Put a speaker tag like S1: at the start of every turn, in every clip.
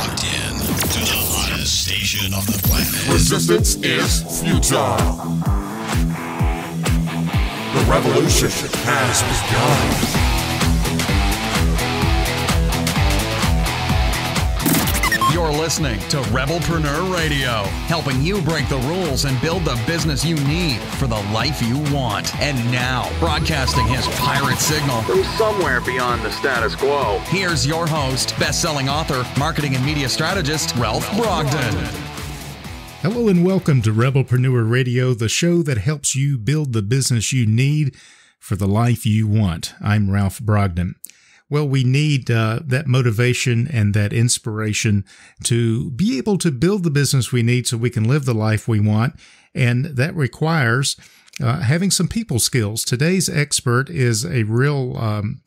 S1: locked in to the hottest station on the planet.
S2: Resistance is futile. The revolution has begun.
S3: You're listening to Rebelpreneur Radio, helping you break the rules and build the business you need for the life you want. And now, broadcasting his pirate signal
S4: from somewhere beyond the status quo,
S3: here's your host, best-selling author, marketing and media strategist, Ralph Brogden.
S5: Hello and welcome to Rebelpreneur Radio, the show that helps you build the business you need for the life you want. I'm Ralph Brogden. Well, we need that motivation and that inspiration to be able to build the business we need so we can live the life we want. And that requires having some people skills. Today's expert is a real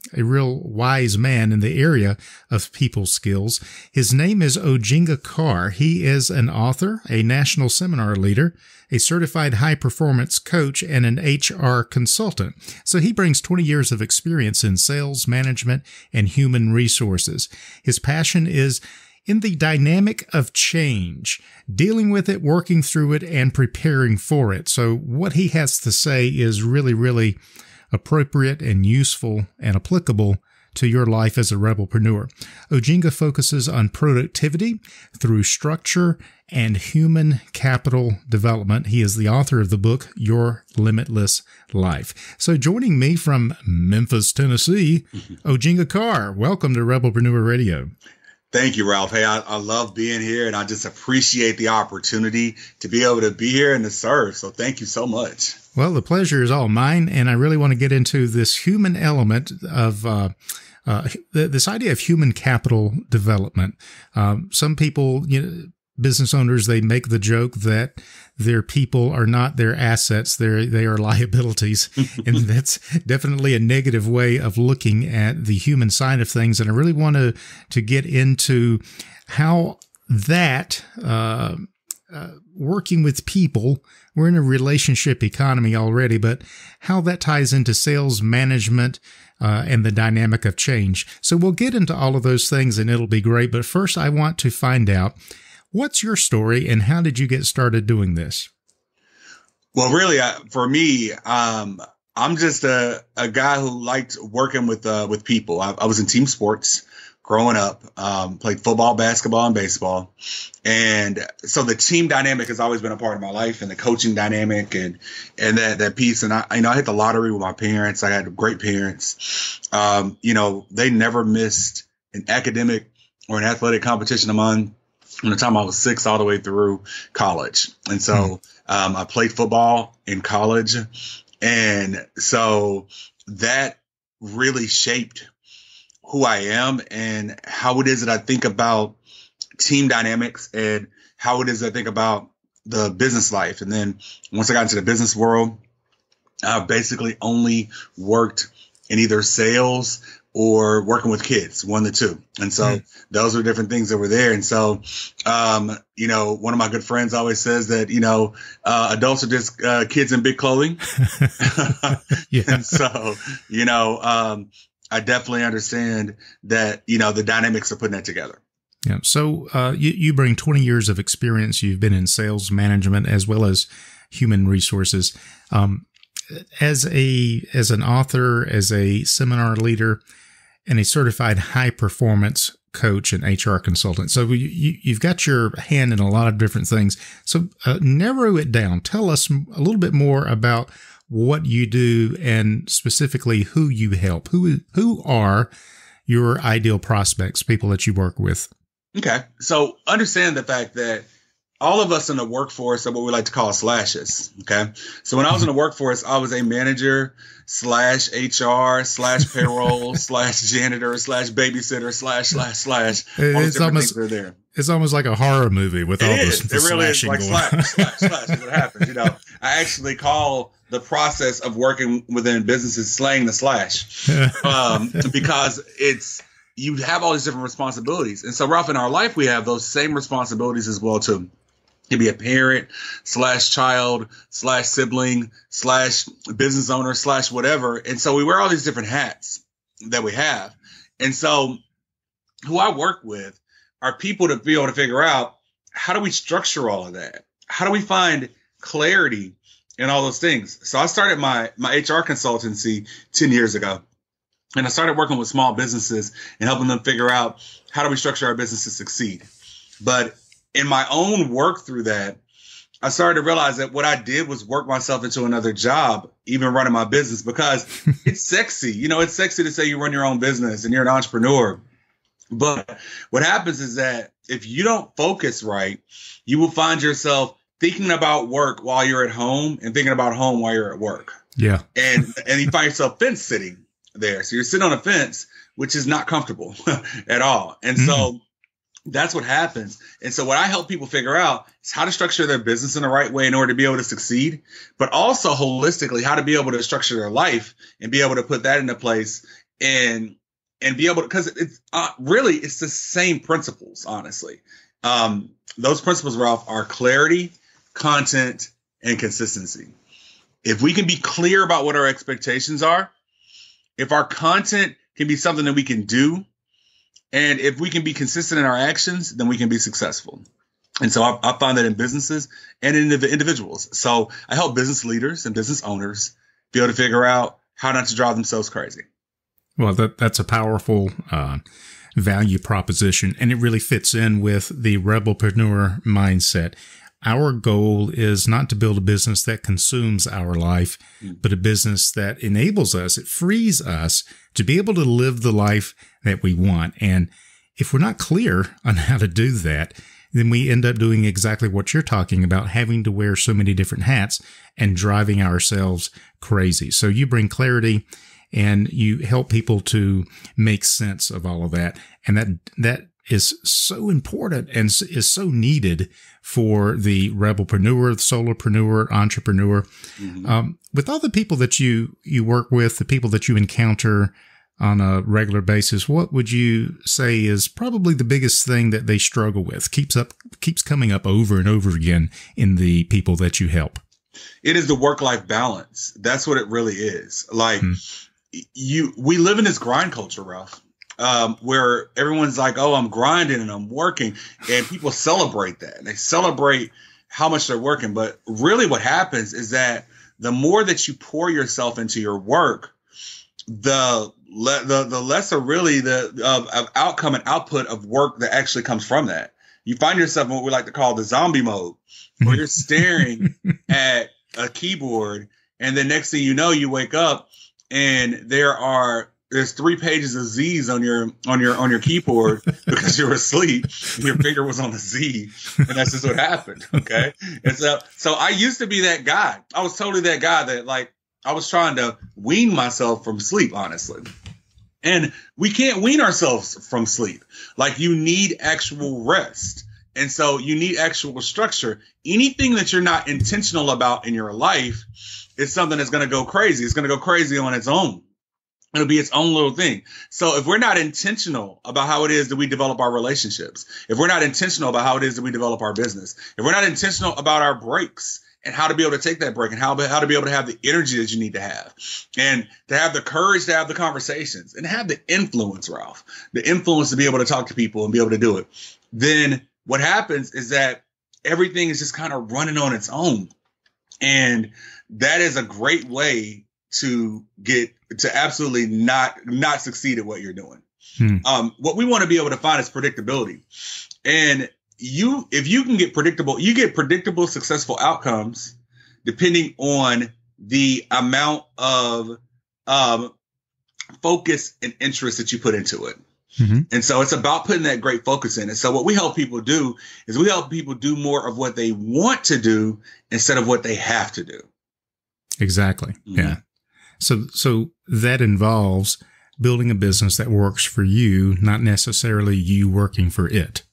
S5: wise man in the area of people skills. His name is Oginga Carr. He is an author, a national seminar leader, a certified high-performance coach, and an HR consultant. So he brings 20 years of experience in sales, management, and human resources. His passion is in the dynamic of change, dealing with it, working through it, and preparing for it. So what he has to say is really, really appropriate and useful and applicable to your life as a rebelpreneur. Oginga focuses on productivity through structure and human capital development. He is the author of the book, Your Limitless Life. So joining me from Memphis, Tennessee, Oginga Carr. Welcome to Rebelpreneur Radio.
S6: Thank you, Ralph. Hey, I love being here, and I just appreciate the opportunity to be able to be here and to serve. So thank you so much. Well,
S5: the pleasure is all mine, and I really want to get into this human element of this idea of human capital development. Some people, business owners, they make the joke that their people are not their assets, they are liabilities. And that's definitely a negative way of looking at the human side of things. And I really want to get into how that working with people, we're in a relationship economy already, but how that ties into sales management and the dynamic of change. So we'll get into all of those things and it'll be great. But first, I want to find out, what's your story and how did you get started doing this?
S6: Well, really, for me, I'm just a guy who liked working with people. I was in team sports growing up, played football, basketball, and baseball. And so the team dynamic has always been a part of my life, and the coaching dynamic and that piece. And I hit the lottery with my parents. I had great parents. They never missed an academic or an athletic competition of mine from the time I was 6 all the way through college. And so I played football in college. And so that really shaped who I am and how it is that I think about team dynamics and how it is that I think about the business life. And then once I got into the business world, I basically only worked in either sales or working with kids, one of the two. And so those are different things that were there. And so, one of my good friends always says that, adults are just kids in big clothing. Yeah. And so, I definitely understand that, the dynamics of putting that together.
S5: Yeah. So you bring 20 years of experience. You've been in sales management as well as human resources. As an author, as a seminar leader, and a certified high-performance coach and HR consultant. So you've got your hand in a lot of different things. So narrow it down. Tell us a little bit more about what you do and specifically who you help. Who are your ideal prospects, people that you work with?
S6: Okay. So understand the fact that all of us in the workforce are what we like to call slashes. Okay. So when I was in the workforce, I was a manager / HR / payroll / janitor / babysitter /
S5: It's almost things are there. It's almost like a horror movie with all this.
S6: It really is like slash is what happens. I actually call the process of working within businesses slaying the slash because you have all these different responsibilities. And so, Ralph, in our life, we have those same responsibilities as well, too. You can be a parent / child / sibling / business owner / whatever. And so we wear all these different hats that we have. And so who I work with are people to be able to figure out, how do we structure all of that? How do we find clarity in all those things? So I started my HR consultancy 10 years ago. And I started working with small businesses and helping them figure out, how do we structure our business to succeed? But in my own work through that, I started to realize that what I did was work myself into another job, even running my business, because it's sexy. You know, it's sexy to say you run your own business and you're an entrepreneur. But what happens is that if you don't focus right, you will find yourself thinking about work while you're at home and thinking about home while you're at work.
S5: Yeah.
S6: And you find yourself fence sitting there. So you're sitting on a fence, which is not comfortable at all. And so that's what happens. And so what I help people figure out is how to structure their business in the right way in order to be able to succeed, but also holistically, how to be able to structure their life and be able to put that into place and be able to, because it's really, it's the same principles, honestly. Those principles, Ralph, are clarity, content, and consistency. If we can be clear about what our expectations are, if our content can be something that we can do, and if we can be consistent in our actions, then we can be successful. And so I find that in businesses and in the individuals. So I help business leaders and business owners be able to figure out how not to drive themselves crazy.
S5: Well, that's a powerful value proposition, and it really fits in with the Rebelpreneur mindset. Our goal is not to build a business that consumes our life, but a business that enables us, it frees us to be able to live the life that we want. And if we're not clear on how to do that, then we end up doing exactly what you're talking about, having to wear so many different hats and driving ourselves crazy. So you bring clarity and you help people to make sense of all of that. And that is so important and is so needed for the Rebelpreneur, the solopreneur, entrepreneur. With all the people that you work with, the people that you encounter on a regular basis, what would you say is probably the biggest thing that they struggle with, keeps coming up over and over again in the people that you help?
S6: It is the work-life balance. That's what it really is. Like we live in this grind culture, Ralph. Where everyone's like, oh, I'm grinding and I'm working, and people celebrate that. And they celebrate how much they're working. But really what happens is that the more that you pour yourself into your work, the lesser really of outcome and output of work that actually comes from that. You find yourself in what we like to call the zombie mode, where you're staring at a keyboard, and the next thing you know, you wake up and there's 3 pages of Z's on your keyboard because you're asleep and your finger was on the Z, and that's just what happened. Okay. And so I used to be that guy. I was totally that guy that, like, I was trying to wean myself from sleep, honestly. And we can't wean ourselves from sleep. Like, you need actual rest. And so you need actual structure. Anything that you're not intentional about in your life is something that's going to go crazy. It's going to go crazy on its own. It'll be its own little thing. So if we're not intentional about how it is that we develop our relationships, if we're not intentional about how it is that we develop our business, if we're not intentional about our breaks and how to be able to take that break and how to be able to have the energy that you need to have, and to have the courage to have the conversations and have the influence, Ralph, the influence to be able to talk to people and be able to do it, then what happens is that everything is just kind of running on its own. And that is a great way to get to absolutely not succeed at what you're doing. What we want to be able to find is predictability. And if you can get predictable, successful outcomes depending on the amount of focus and interest that you put into it. And so it's about putting that great focus in. And so what we help people do is we help people do more of what they want to do instead of what they have to do.
S5: Exactly. Yeah. So that involves building a business that works for you, not necessarily you working for it.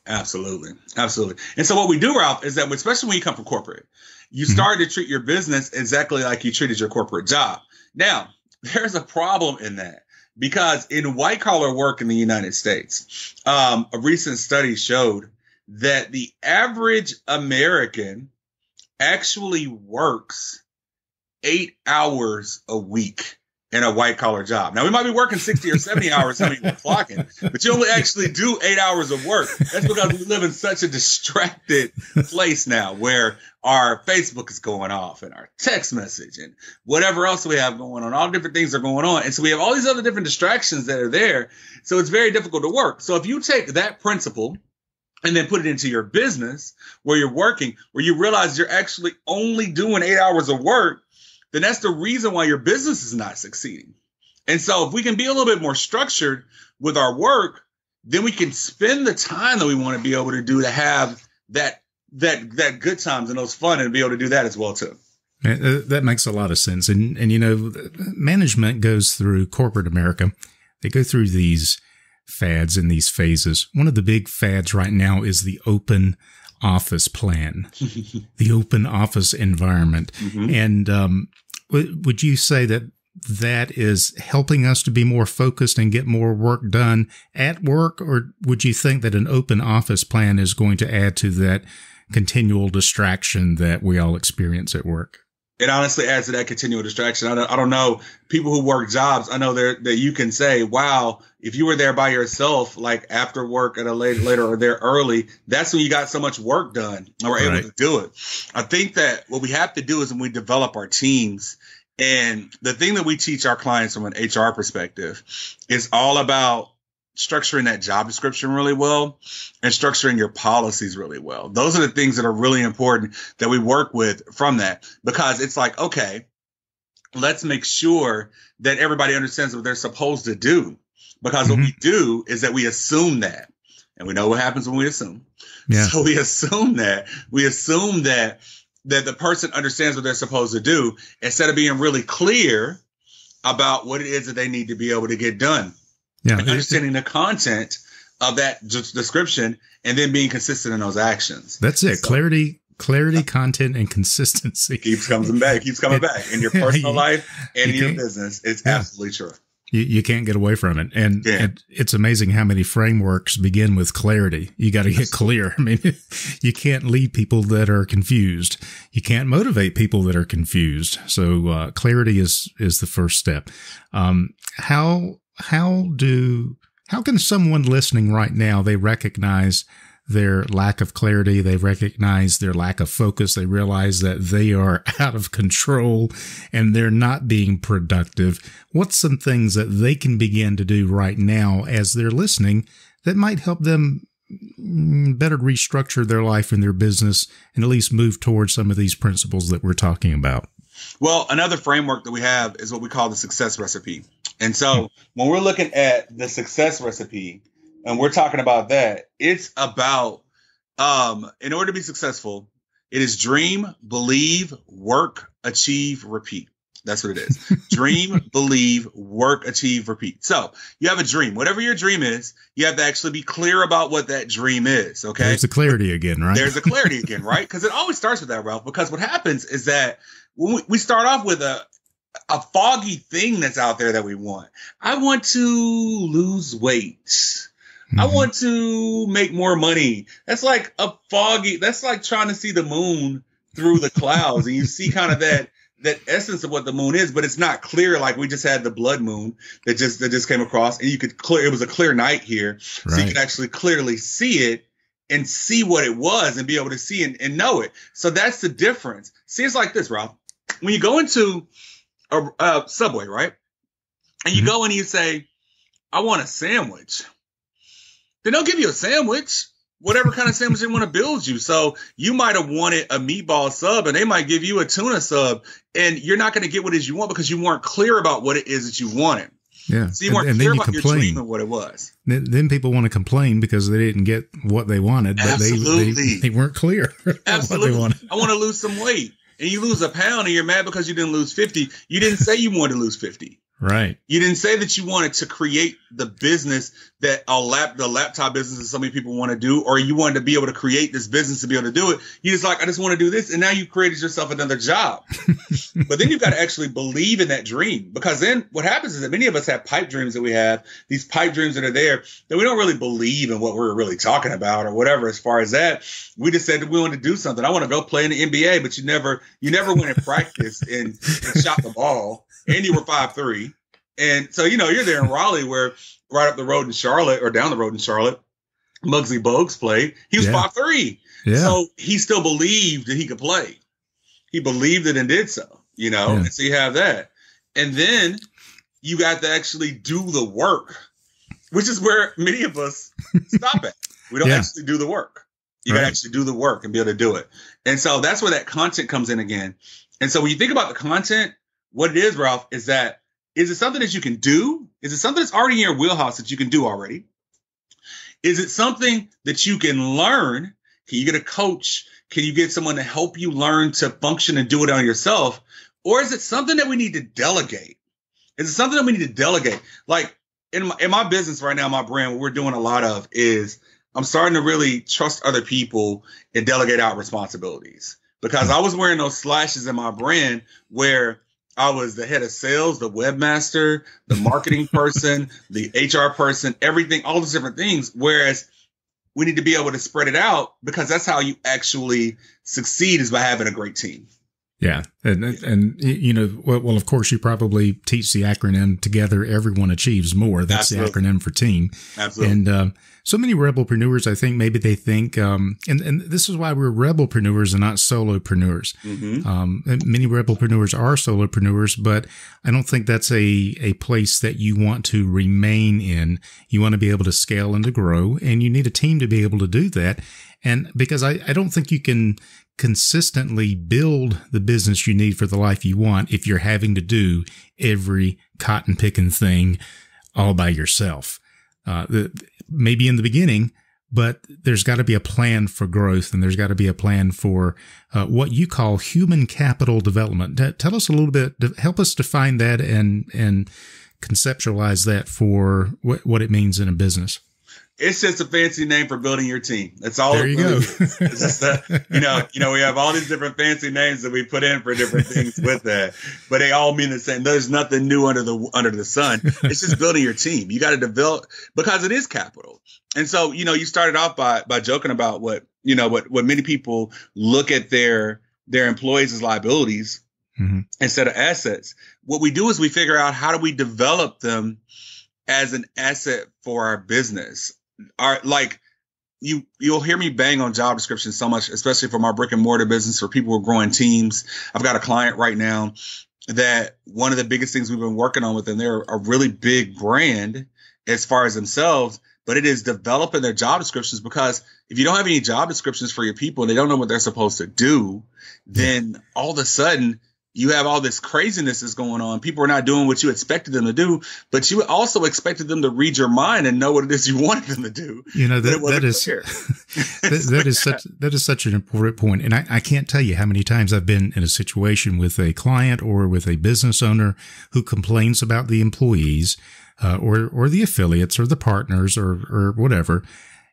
S6: Absolutely. Absolutely. And so what we do, Ralph, is that especially when you come from corporate, you start to treat your business exactly like you treated your corporate job. Now, there's a problem in that, because in white collar work in the United States, a recent study showed that the average American actually works 8 hours a week in a white collar job. Now we might be working 60 or 70 hours, we're clocking, but you only actually do 8 hours of work. That's because we live in such a distracted place now where our Facebook is going off and our text message and whatever else we have going on, all different things are going on. And so we have all these other different distractions that are there. So it's very difficult to work. So if you take that principle and then put it into your business where you're working, where you realize you're actually only doing 8 hours of work, then that's the reason why your business is not succeeding. And so if we can be a little bit more structured with our work, then we can spend the time that we want to be able to do to have that good times and those fun and be able to do that as well too.
S5: That makes a lot of sense. And management goes through corporate America. They go through these fads and these phases. One of the big fads right now is the open office plan, the open office environment. Mm-hmm. And would you say that is helping us to be more focused and get more work done at work? Or would you think that an open office plan is going to add to that continual distraction that we all experience at work?
S6: It honestly adds to that continual distraction. I don't know, people who work jobs, I know that you can say, wow, if you were there by yourself, like after work at a later or there early, that's when you got so much work done and we're able to do it. I think that what we have to do is when we develop our teams, and the thing that we teach our clients from an HR perspective is all about structuring that job description really well and structuring your policies really well. Those are the things that are really important that we work with from that, because it's like, okay, let's make sure that everybody understands what they're supposed to do, because what we do is that we assume that, and we know what happens when we assume. Yeah. So we assume that the person understands what they're supposed to do instead of being really clear about what it is that they need to be able to get done. Yeah, and understanding the content of that description and then being consistent in those actions.
S5: That's it. So, clarity, content, and consistency.
S6: Keeps coming back in your personal life and in your business. It's absolutely true.
S5: You can't get away from it. And it's amazing how many frameworks begin with clarity. You got to get clear. I mean, you can't lead people that are confused. You can't motivate people that are confused. So clarity is the first step. How can someone listening right now, they recognize their lack of clarity, they recognize their lack of focus, they realize that they are out of control and they're not being productive? What's some things that they can begin to do right now as they're listening that might help them better restructure their life and their business and at least move towards some of these principles that we're talking about?
S6: Well, another framework that we have is what we call the success recipe. And so when we're looking at the success recipe and we're talking about that, it's about, in order to be successful, it is dream, believe, work, achieve, repeat. That's what it is. Dream, believe, work, achieve, repeat. So you have a dream. Whatever your dream is, you have to actually be clear about what that dream is. Okay.
S5: There's the clarity again, right?
S6: There's the clarity again, right? Because it always starts with that, Ralph, because what happens is that when we start off with a foggy thing that's out there that we want. I want to lose weight. I want to make more money. That's like that's like trying to see the moon through the clouds. And you see kind of that essence of what the moon is, but it's not clear. Like we just had the blood moon that just came across, and it was a clear night here. So you could actually clearly see it and see what it was and be able to see and know it. So that's the difference. See, it's like this, Ralph. When you go into a Subway, right? And you go and you say, I want a sandwich. Then they'll give you a sandwich, whatever kind of sandwich they want to build you. So you might have wanted a meatball sub and they might give you a tuna sub, and you're not going to get what it is you want because you weren't clear about what it is that you wanted.
S5: Yeah.
S6: So you weren't clear about your dream of what it was.
S5: Then people want to complain because they didn't get what they wanted, but they weren't clear about what they wanted.
S6: I want to lose some weight. And you lose a pound and you're mad because you didn't lose 50. You didn't say you wanted to lose 50.
S5: Right.
S6: You didn't say that you wanted to create the business that the laptop business that so many people want to do, or you wanted to be able to create this business to be able to do it. You just like, I just want to do this. And now you created yourself another job. But then you've got to actually believe in that dream, because then what happens is that many of us have pipe dreams that we have, these pipe dreams that are there that we don't really believe in what we're really talking about or whatever. As far as that, we just said that we want to do something. I want to go play in the NBA, but you never went and practiced and shot the ball. And you were 5'3". And so, you're there in Raleigh where right up the road in Charlotte or down the road in Charlotte, Muggsy Bogues played. He was 5'3". Yeah. So he still believed that he could play. He believed it and did so, and so you have that. And then you got to actually do the work, which is where many of us stop at. We don't actually do the work. You got to actually do the work and be able to do it. And so that's where that content comes in again. And so when you think about the content, what it is, Ralph, is it something that you can do? Is it something that's already in your wheelhouse that you can do already? Is it something that you can learn? Can you get a coach? Can you get someone to help you learn to function and do it on yourself? Or is it something that we need to delegate? Is it something that we need to delegate? Like in my business right now, my brand, what we're doing a lot of is I'm starting to really trust other people and delegate out responsibilities, because I was wearing those slashes in my brand where I was the head of sales, the webmaster, the marketing person, the HR person, everything, all those different things. Whereas we need to be able to spread it out, because that's how you actually succeed, is by having a great team.
S5: Yeah. And well, of course, you probably teach the acronym Together Everyone Achieves More. That's Absolutely. The acronym for team.
S6: Absolutely.
S5: And so many Rebelpreneurs, I think maybe they think, and this is why we're Rebelpreneurs and not solopreneurs. Mm-hmm. Many Rebelpreneurs are solopreneurs, but I don't think that's a place that you want to remain in. You want to be able to scale and to grow, and you need a team to be able to do that. And because I don't think you can consistently build the business you need for the life you want if you're having to do every cotton picking thing all by yourself. Maybe in the beginning, but there's got to be a plan for growth, and there's got to be a plan for what you call human capital development. Tell us a little bit, help us define that and conceptualize that for what it means in a business.
S6: It's just a fancy name for building your team. That's all.
S5: There you go.
S6: It's just we have all these different fancy names that we put in for different things with that, but they all mean the same. There's nothing new under the sun. It's just building your team. You got to develop, because it is capital. And so, you started off by joking about what many people look at their employees as liabilities instead of assets. What we do is we figure out, how do we develop them as an asset for our business? You'll hear me bang on job descriptions so much, especially for my brick and mortar business, for people who are growing teams. I've got a client right now that one of the biggest things we've been working on with them, they're a really big brand as far as themselves, but it is developing their job descriptions, because if you don't have any job descriptions for your people and they don't know what they're supposed to do, then all of a sudden you have all this craziness that's going on. People are not doing what you expected them to do, but you also expected them to read your mind and know what it is you wanted them to do.
S5: That is such an important point. And I can't tell you how many times I've been in a situation with a client or with a business owner who complains about the employees, or the affiliates or the partners or whatever.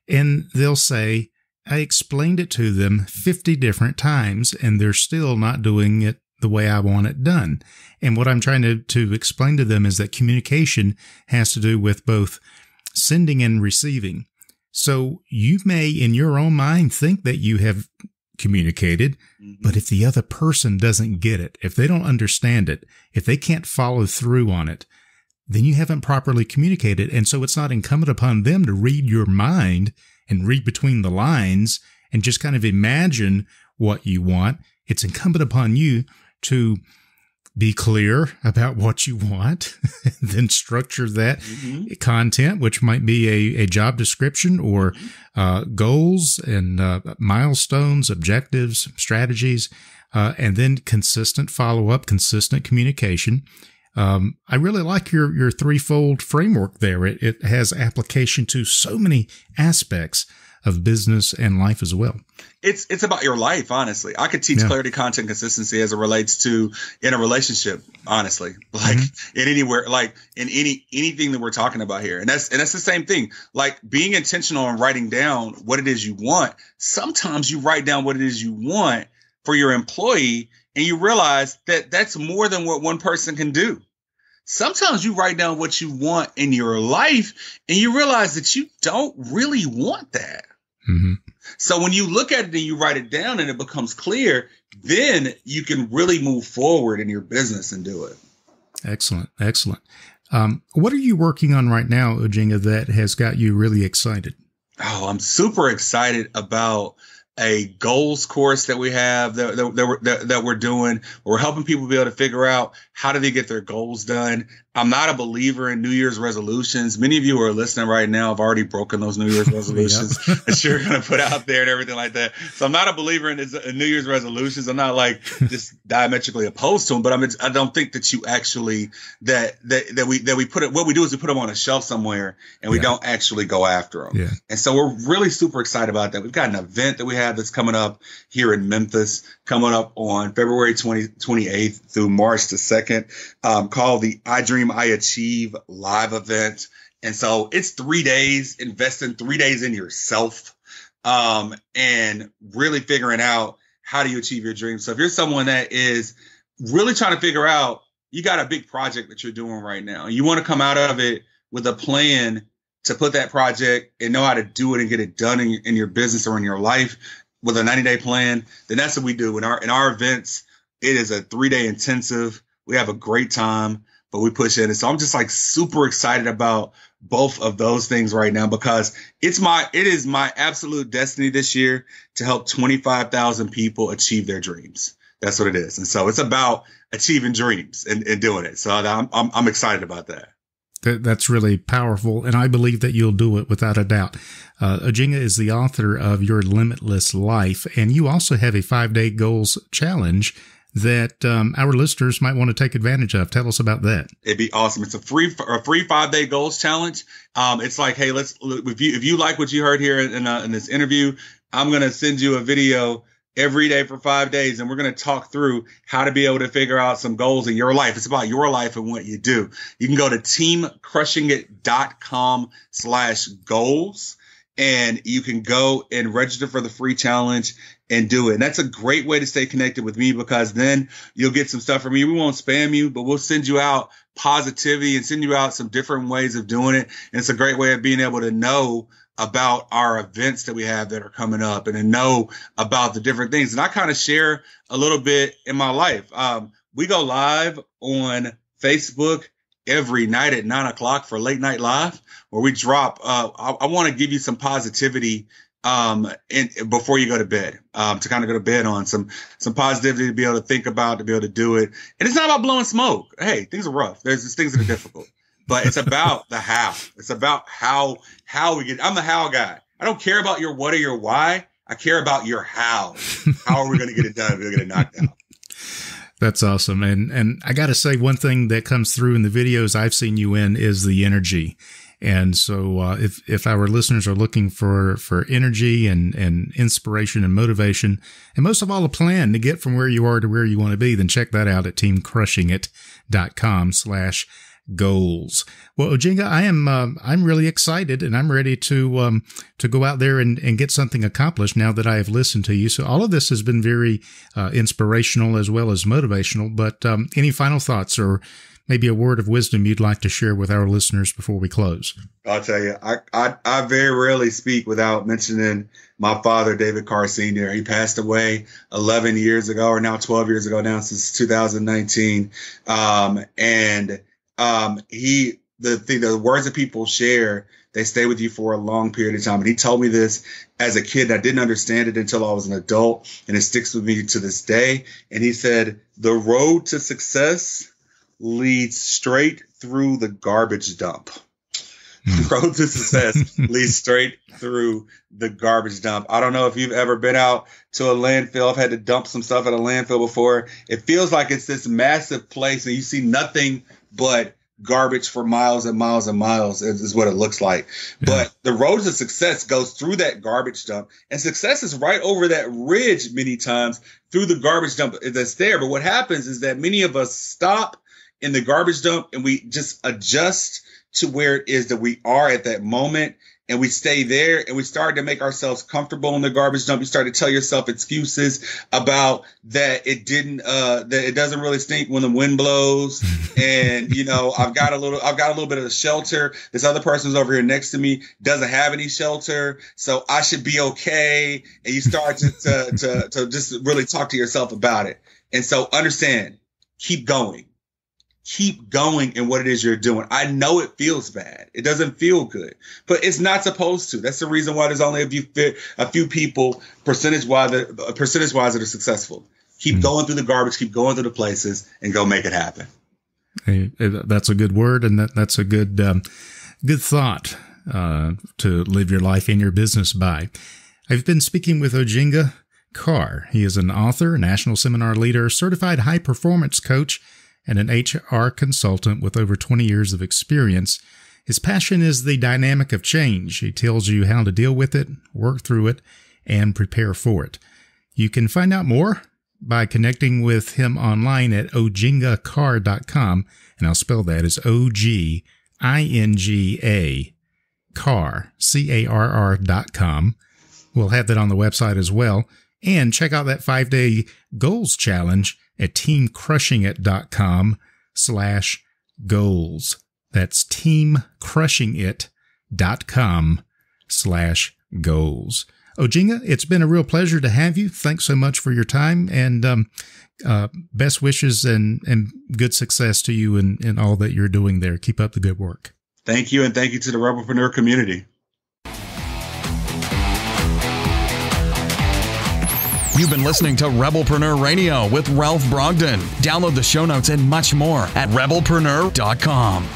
S5: And they'll say, I explained it to them 50 different times and they're still not doing it the way I want it done. And what I'm trying to explain to them is that communication has to do with both sending and receiving. So you may, in your own mind, think that you have communicated, but if the other person doesn't get it, if they don't understand it, if they can't follow through on it, then you haven't properly communicated. And so it's not incumbent upon them to read your mind and read between the lines and just kind of imagine what you want. It's incumbent upon you to be clear about what you want, and then structure that content, which might be a job description or goals and milestones, objectives, strategies, and then consistent follow-up, consistent communication. I really like your threefold framework there. It has application to so many aspects of business and life as well.
S6: It's about your life, honestly. I could teach clarity, content, consistency as it relates to in a relationship, honestly, like in anywhere, like in anything that we're talking about here. And that's the same thing, like being intentional and writing down what it is you want. Sometimes you write down what it is you want for your employee and you realize that that's more than what one person can do. Sometimes you write down what you want in your life and you realize that you don't really want that. So when you look at it and you write it down and it becomes clear, then you can really move forward in your business and do it.
S5: Excellent. Excellent. What are you working on right now, Oginga, that has got you really excited?
S6: Oh, I'm super excited about a goals course that we have that we're doing. We're helping people be able to figure out how do they get their goals done. I'm not a believer in New Year's resolutions. Many of you who are listening right now have already broken those New Year's resolutions that you're going to put out there and everything like that. So I'm not a believer in New Year's resolutions. I'm not like just diametrically opposed to them, but I don't think that you actually that we put it. What we do is we put them on a shelf somewhere and we don't actually go after them. Yeah. And so we're really super excited about that. We've got an event that we have that's coming up here in Memphis, coming up on February 28th through March the 2nd, called the I Dream, I Achieve live event. And so it's 3 days, investing 3 days in yourself, and really figuring out how do you achieve your dreams. So if you're someone that is really trying to figure out, you got a big project that you're doing right now, and you want to come out of it with a plan to put that project and know how to do it and get it done in your business or in your life with a 90-day plan, then that's what we do. In our events, it is a 3-day intensive. We have a great time, but we push in. And so I'm just like super excited about both of those things right now, because it is my absolute destiny this year to help 25,000 people achieve their dreams. That's what it is. And so it's about achieving dreams and doing it. So I'm excited about that.
S5: That's really powerful, and I believe that you'll do it without a doubt. Oginga is the author of Your Limitless Life, and you also have a 5-day goals challenge that our listeners might want to take advantage of. Tell us about that.
S6: It'd be awesome. It's a free 5-day goals challenge. It's like, hey, if you like what you heard here in this interview, I'm going to send you a video every day for 5 days, and we're going to talk through how to be able to figure out some goals in your life. It's about your life and what you do. You can go to teamcrushingit.com/goals, and you can go and register for the free challenge and do it. And that's a great way to stay connected with me, because then you'll get some stuff from me. We won't spam you, but we'll send you out positivity and send you out some different ways of doing it. And it's a great way of being able to know about our events that we have that are coming up, and to know about the different things. And I kind of share a little bit in my life. We go live on Facebook every night at 9:00 for Late Night Live, where we drop. I want to give you some positivity before you go to bed, to kind of go to bed on some positivity to be able to think about, to be able to do it. And it's not about blowing smoke. Hey, things are rough. There's things that are difficult. But it's about the how. It's about how we get. I'm the how guy. I don't care about your what or your why. I care about your how. How are we going to get it done? We're going to get it knocked out.
S5: That's awesome. And I got to say, one thing that comes through in the videos I've seen you in is the energy. And so if our listeners are looking for energy and inspiration and motivation, and most of all, a plan to get from where you are to where you want to be, then check that out at teamcrushingit.com/goals. Well, Oginga, I'm really excited, and I'm ready to go out there and get something accomplished now that I have listened to you. So all of this has been very inspirational as well as motivational. But any final thoughts or maybe a word of wisdom you'd like to share with our listeners before we close?
S6: I'll tell you, I very rarely speak without mentioning my father, David Carr Sr. He passed away 11 years ago, or now 12 years ago now, since 2019. The words that people share, they stay with you for a long period of time. And he told me this as a kid. I didn't understand it until I was an adult, and it sticks with me to this day. And he said, the road to success leads straight through the garbage dump. The road to success leads straight through the garbage dump. I don't know if you've ever been out to a landfill. I've had to dump some stuff at a landfill before. It feels like it's this massive place, and you see nothing but garbage for miles and miles and miles is what it looks like. Yeah. But the road to success goes through that garbage dump, and success is right over that ridge many times through the garbage dump that's there. But what happens is that many of us stop in the garbage dump and we just adjust to where it is that we are at that moment, and we stay there, and we start to make ourselves comfortable in the garbage dump. You start to tell yourself excuses about that it doesn't really stink when the wind blows, and I've got a little bit of a shelter. This other person's over here next to me doesn't have any shelter, so I should be okay. And you start to just really talk to yourself about it. And so understand, keep going. keep going in what it is you're doing. I know it feels bad. It doesn't feel good, but it's not supposed to. That's the reason why there's only a few people percentage-wise that are successful. Keep going through the garbage, keep going through the places, and go make it happen.
S5: Hey, that's a good word, and that's a good thought to live your life and your business by. I've been speaking with Oginga Carr. He is an author, national seminar leader, certified high-performance coach, and an HR consultant with over 20 years of experience. His passion is the dynamic of change. He tells you how to deal with it, work through it, and prepare for it. You can find out more by connecting with him online at ogingacarr.com, and I'll spell that as Oginga, Carr, Carr.com. We'll have that on the website as well. And check out that 5-day goals challenge at teamcrushingit.com/goals. That's teamcrushingit.com/goals. Oginga, it's been a real pleasure to have you. Thanks so much for your time, and best wishes and good success to you in all that you're doing there. Keep up the good work.
S6: Thank you, and thank you to the Rebelpreneur community.
S3: You've been listening to Rebelpreneur Radio with Ralph Brogden. Download the show notes and much more at rebelpreneur.com.